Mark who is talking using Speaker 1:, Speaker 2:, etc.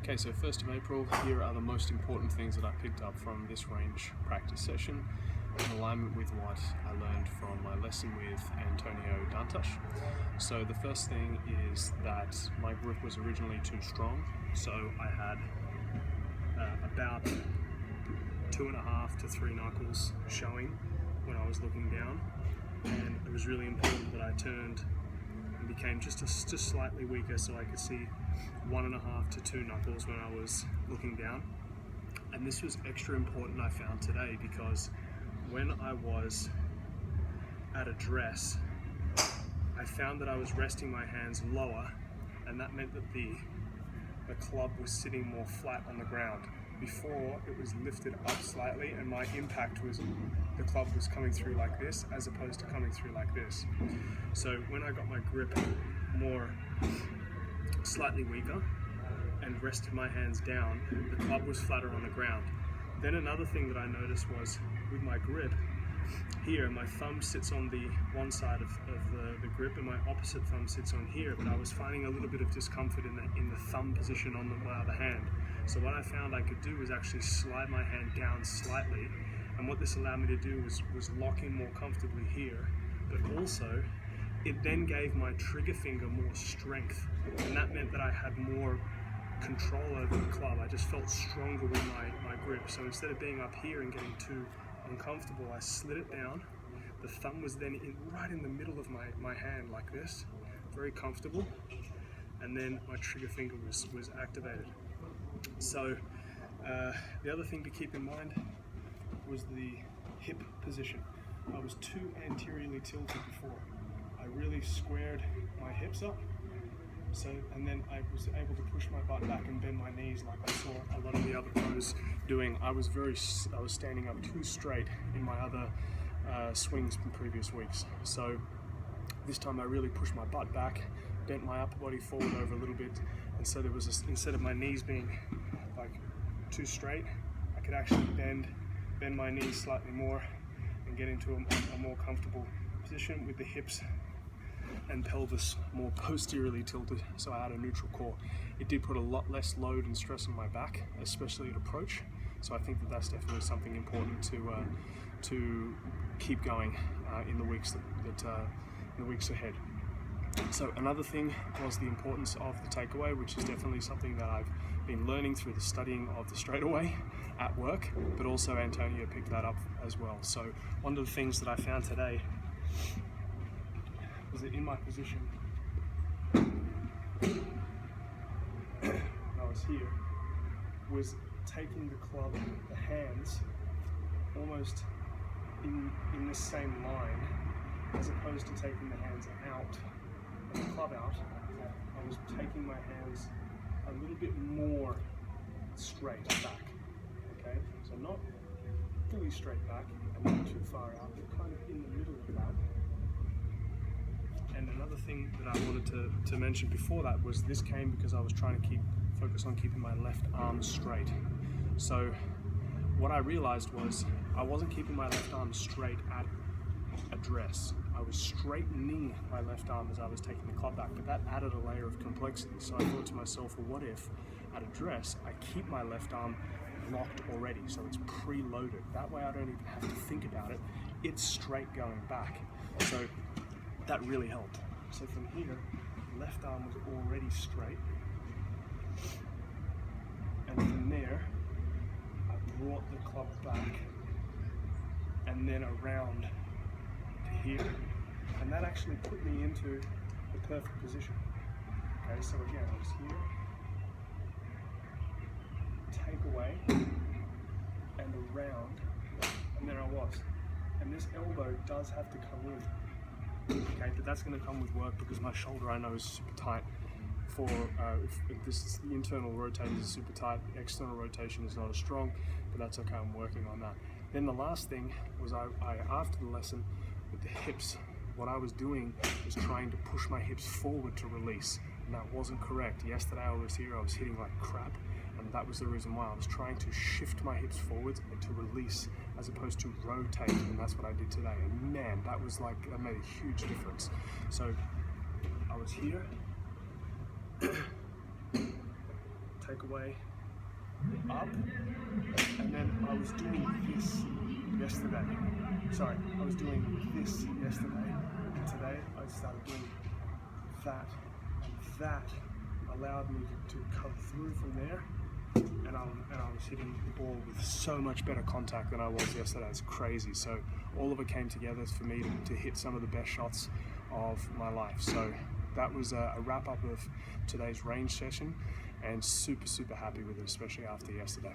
Speaker 1: Okay, so 1st of April, here are the most important things that I picked up from this range practice session in alignment with what I learned from my lesson with António Dantas. So the first thing is that my grip was originally too strong, so I had about 2.5 to 3 knuckles showing when I was looking down, and it was really important that I turned and became just slightly weaker so I could see 1.5 to 2 knuckles when I was looking down. And this was extra important, I found today, because when I was at address, I found that I was resting my hands lower, and that meant that the club was sitting more flat on the ground. Before, it was lifted up slightly, and my impact was, the club was coming through like this as opposed to coming through like this. So when I got my grip more slightly weaker and rested my hands down, the club was flatter on the ground. Then another thing that I noticed was with my grip here, my thumb sits on the one side of the grip and my opposite thumb sits on here, but I was finding a little bit of discomfort in the thumb position on my other hand. So what I found I could do was actually slide my hand down slightly, and what this allowed me to do was lock in more comfortably here, but also it then gave my trigger finger more strength, and that meant that I had more control over the club. I just felt stronger with my grip. So instead of being up here and getting too uncomfortable, I slid it down. The thumb was then right in the middle of my hand like this, very comfortable, and then my trigger finger was activated. So the other thing to keep in mind was the hip position. I was too anteriorly tilted before. I really squared my hips up, and then I was able to push my butt back and bend my knees like I saw a lot of the other pros doing. I was standing up too straight in my other swings from previous weeks. So this time I really pushed my butt back, bent my upper body forward over a little bit, and so there was instead of my knees being like too straight, I could actually bend my knees slightly more and get into a more comfortable position with the hips and pelvis more posteriorly tilted, so I had a neutral core. It did put a lot less load and stress on my back, especially at approach. So I think that that's definitely something important to keep going in the weeks in the weeks ahead. So another thing was the importance of the takeaway, which is definitely something that I've been learning through the studying of the straightaway at work, but also Antonio picked that up as well. So one of the things that I found today was that in my position, when I was here, was taking the club, the hands, almost in the same line, as opposed to taking the hands out and the club out. I was taking my hands a little bit more straight back. Okay, so not fully straight back and not too far out, but kind of in the middle of that. And another thing that I wanted to mention before that was this came because I was trying to focus on keeping my left arm straight. So what I realized was I wasn't keeping my left arm straight at address. I was straightening my left arm as I was taking the club back, but that added a layer of complexity. So I thought to myself, well, what if at address I keep my left arm locked already, so it's preloaded. That way I don't even have to think about it. It's straight going back. So that really helped. So from here, left arm was already straight, and from there, I brought the club back and then around to here, and that actually put me into the perfect position. Okay, so again, I was here, take away, and around, and there I was. And this elbow does have to come in. Okay, but that's going to come with work because my shoulder, I know, is super tight. If the internal rotator is super tight, the external rotation is not as strong, but that's okay, I'm working on that. Then the last thing was I after the lesson with the hips, what I was doing was trying to push my hips forward to release, and that wasn't correct. Yesterday I was here, I was hitting like crap, and that was the reason why. I was trying to shift my hips forwards and to release as opposed to rotate, and that's what I did today. And man, that made a huge difference. So I was here, takeaway, up, and then I was doing this yesterday. Sorry, I was doing this yesterday, and today I started doing that, and that allowed me to come through from there, and I was hitting the ball with so much better contact than I was yesterday. It's crazy. So all of it came together for me to hit some of the best shots of my life. So that was a wrap up of today's range session, and super happy with it, especially after yesterday.